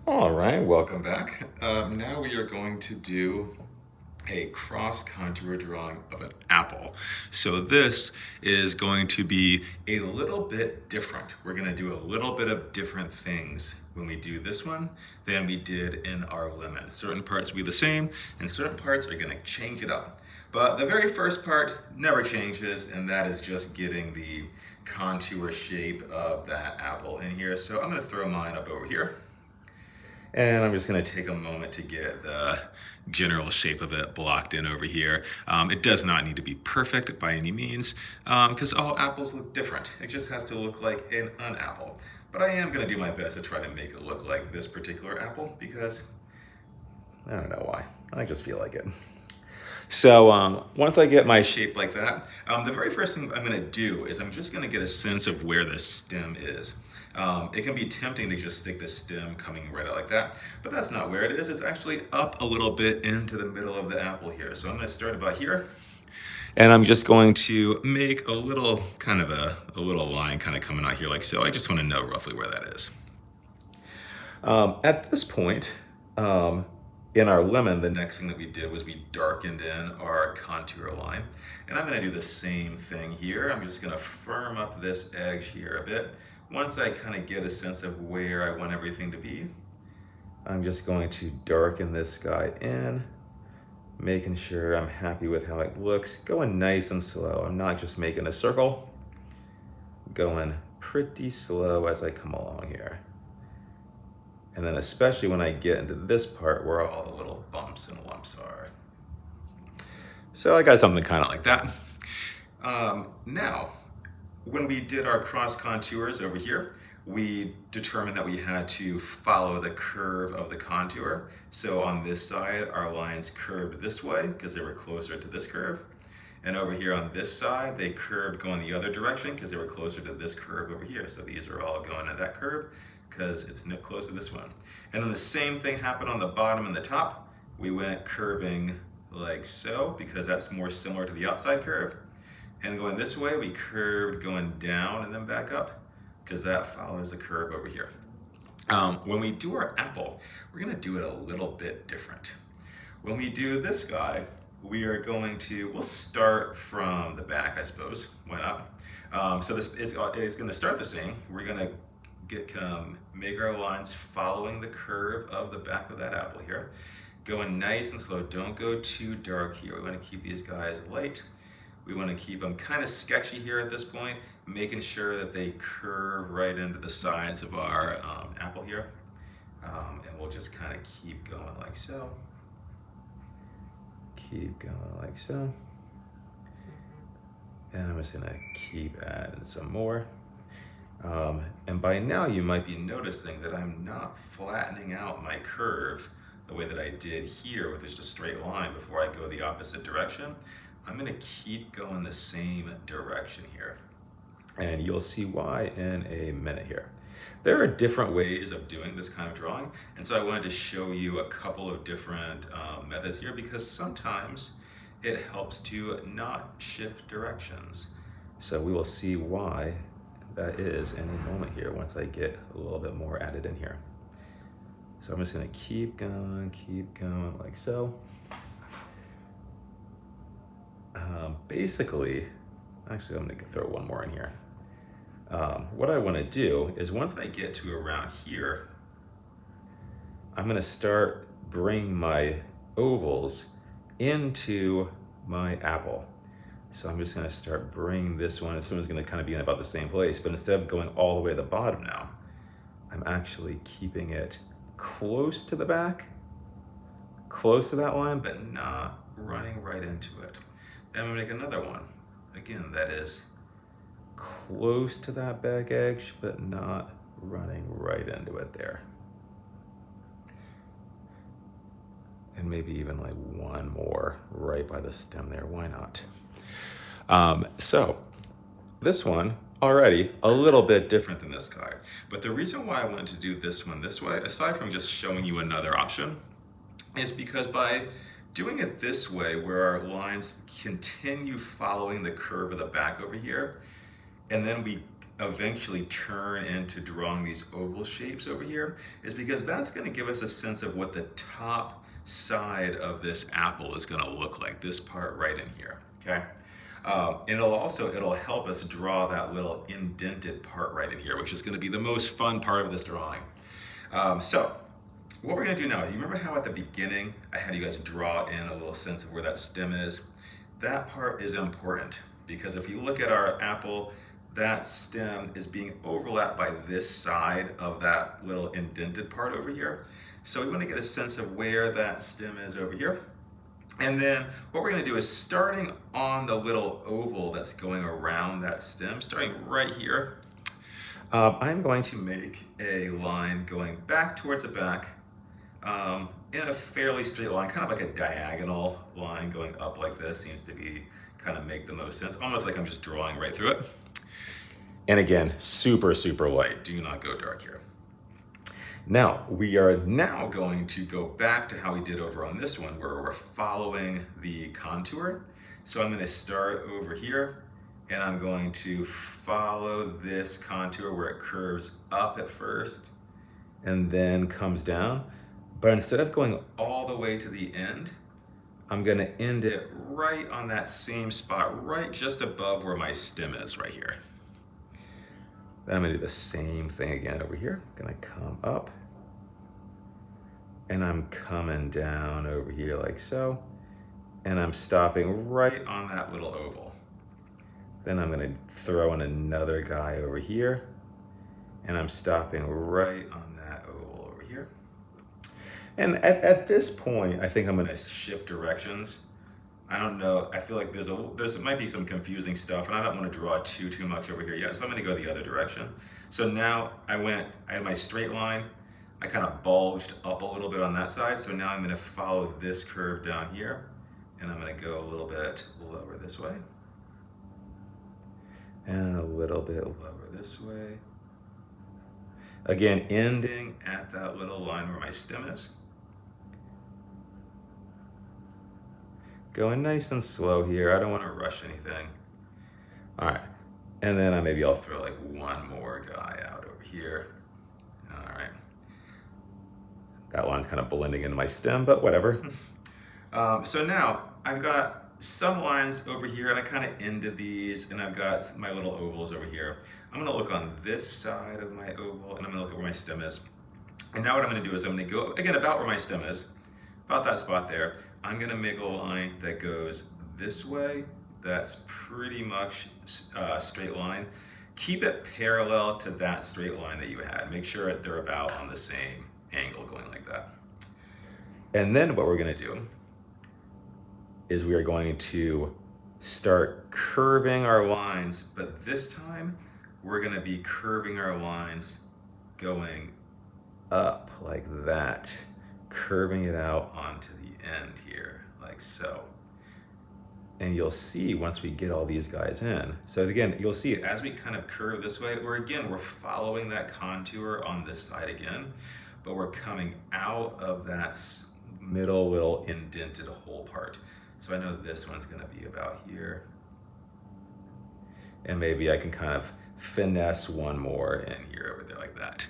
All right, welcome back. Now we are going to do a cross contour drawing of an apple. So this is going to be a little bit different. We're going to do a little bit of different things when we do this one than we did in our lemon. Certain parts will be the same and certain parts are going to change it up. But the very first part never changes, and that is just getting the contour shape of that apple in here. So I'm going to throw mine up over here. And I'm just gonna take a moment to get the general shape of it blocked in over here. It does not need to be perfect by any means, because all apples look different. It just has to look like an apple. But I am gonna do my best to try to make it look like this particular apple because I don't know why. I just feel like it. So once I get my shape like that, the very first thing I'm gonna do is I'm just gonna get a sense of where the stem is. It can be tempting to just stick the stem coming right out like that, but that's not where it is. It's actually up a little bit into the middle of the apple here. So I'm gonna start about here, and I'm just going to make a little kind of a little line kind of coming out here like so. I just wanna know roughly where that is. At this point, in our lemon, the next thing that we did was we darkened in our contour line. And I'm gonna do the same thing here. I'm just gonna firm up this edge here a bit. Once I kind of get a sense of where I want everything to be, I'm just going to darken this guy in, making sure I'm happy with how it looks, going nice and slow. I'm not just making a circle, going pretty slow as I come along here. And then especially when I get into this part where all the little bumps and lumps are. So I got something kind of like that. Now, when we did our cross contours over here, we determined that we had to follow the curve of the contour. So on this side, our lines curved this way because they were closer to this curve. And over here on this side, they curved going the other direction because they were closer to this curve over here. So these are all going at that curve because it's close to this one. And then the same thing happened on the bottom and the top. We went curving like so because that's more similar to the outside curve. And going this way, we curved going down and then back up because that follows the curve over here. When we do our apple, we're gonna do it a little bit different. When we do this guy, we'll start from the back, I suppose. Why not? So this is gonna start the same. We're gonna make our lines following the curve of the back of that apple here. Going nice and slow, don't go too dark here. We wanna keep these guys light. We wanna keep them kind of sketchy here at this point, making sure that they curve right into the sides of our apple here. And we'll just kind of keep going like so. Keep going like so. And I'm just gonna keep adding some more. And by now you might be noticing that I'm not flattening out my curve the way that I did here with just a straight line before I go the opposite direction. I'm gonna keep going the same direction here. And you'll see why in a minute here. There are different ways of doing this kind of drawing, and so I wanted to show you a couple of different methods here because sometimes it helps to not shift directions. So we will see why that is in a moment here once I get a little bit more added in here. So I'm just gonna keep going like so. Basically, actually I'm gonna throw one more in here. What I wanna do is once I get to around here, I'm gonna start bringing my ovals into my apple. So I'm just gonna start bringing this one. This one's gonna kind of be in about the same place, but instead of going all the way to the bottom now, I'm actually keeping it close to the back, close to that line, but not running right into it. Then I'm gonna make another one. Again, that is close to that back edge, but not running right into it there. And maybe even like one more right by the stem there, why not? So this one already a little bit different than this guy. But the reason why I wanted to do this one this way, aside from just showing you another option, is because by doing it this way, where our lines continue following the curve of the back over here, and then we eventually turn into drawing these oval shapes over here is because that's going to give us a sense of what the top side of this apple is going to look like, this part right in here, okay? And it'll help us draw that little indented part right in here, which is going to be the most fun part of this drawing. So what we're going to do now, you remember how at the beginning I had you guys draw in a little sense of where that stem is? That part is important because if you look at our apple, that stem is being overlapped by this side of that little indented part over here. So we want to get a sense of where that stem is over here. And then what we're going to do is starting on the little oval that's going around that stem, starting right here, I'm going to make a line going back towards the back in a fairly straight line, kind of like a diagonal line going up like this seems to be kind of make the most sense, almost like I'm just drawing right through it. And again, super, super light. Do not go dark here. Now, we are now going to go back to how we did over on this one where we're following the contour. So I'm going to start over here and I'm going to follow this contour where it curves up at first and then comes down. But instead of going all the way to the end, I'm going to end it right on that same spot, right just above where my stem is right here. Then I'm going to do the same thing again over here. I'm going to come up and I'm coming down over here like so. And I'm stopping right on that little oval. Then I'm going to throw in another guy over here and I'm stopping right on that oval over here. And at this point, I think I'm going to shift directions. I don't know. I feel like there might be some confusing stuff, and I don't want to draw too much over here yet. So I'm going to go the other direction. So now I had my straight line. I kind of bulged up a little bit on that side. So now I'm going to follow this curve down here, and I'm going to go a little bit lower this way, and a little bit lower this way. Again, ending at that little line where my stem is. Going nice and slow here. I don't want to rush anything. All right. And then maybe I'll throw like one more guy out over here. All right. That line's kind of blending into my stem, but whatever. So now I've got some lines over here and I kind of ended these and I've got my little ovals over here. I'm going to look on this side of my oval and I'm going to look at where my stem is. And now what I'm going to do is I'm going to go, again, about where my stem is, about that spot there. I'm going to make a line that goes this way. That's pretty much a straight line. Keep it parallel to that straight line that you had. Make sure they're about on the same angle going like that. And then what we're going to do is we are going to start curving our lines, but this time we're going to be curving our lines going up like that, curving it out onto the end here, like so. And you'll see once we get all these guys in. So again, you'll see as we kind of curve this way, we're following that contour on this side again, but we're coming out of that middle little indented hole part. So I know this one's gonna be about here. And maybe I can kind of finesse one more in here over there like that.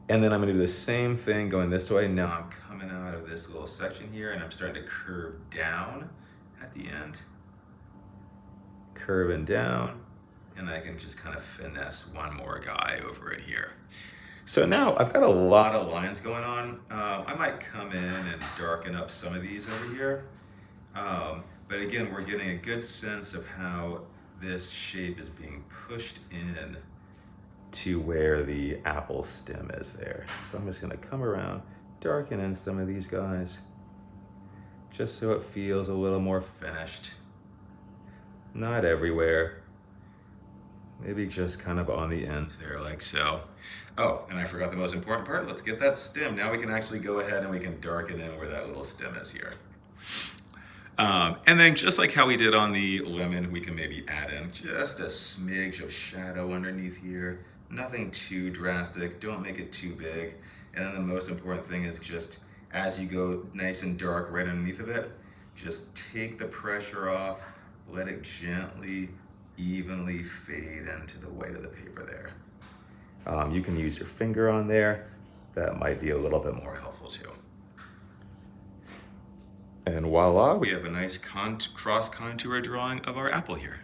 And then I'm gonna do the same thing going this way. Now I'm coming out of this little section here and I'm starting to curve down at the end. Curving down, and I can just kind of finesse one more guy over it here. So now I've got a lot of lines going on. I might come in and darken up some of these over here. But again, we're getting a good sense of how this shape is being pushed in to where the apple stem is there. So I'm just gonna come around, darken in some of these guys, just so it feels a little more finished. Not everywhere. Maybe just kind of on the ends there, like so. Oh, and I forgot the most important part. Let's get that stem. Now we can actually go ahead and we can darken in where that little stem is here. And then just like how we did on the lemon, we can maybe add in just a smidge of shadow underneath here. Nothing too drastic, don't make it too big. And then the most important thing is just as you go nice and dark right underneath of it, just take the pressure off, let it gently evenly fade into the white of the paper there. You can use your finger on there. That might be a little bit more helpful too. And voila, we have a nice cross contour drawing of our apple here.